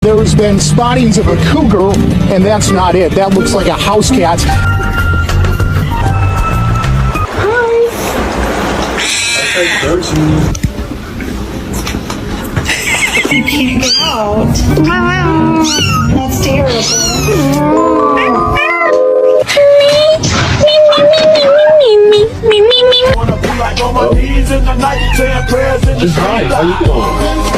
There's been spottings of a cougar, and that's not it. That looks like a house cat. You can't get out. That's terrible. Wanna be like on my knees in the night, saying prayers in the night. How you doing?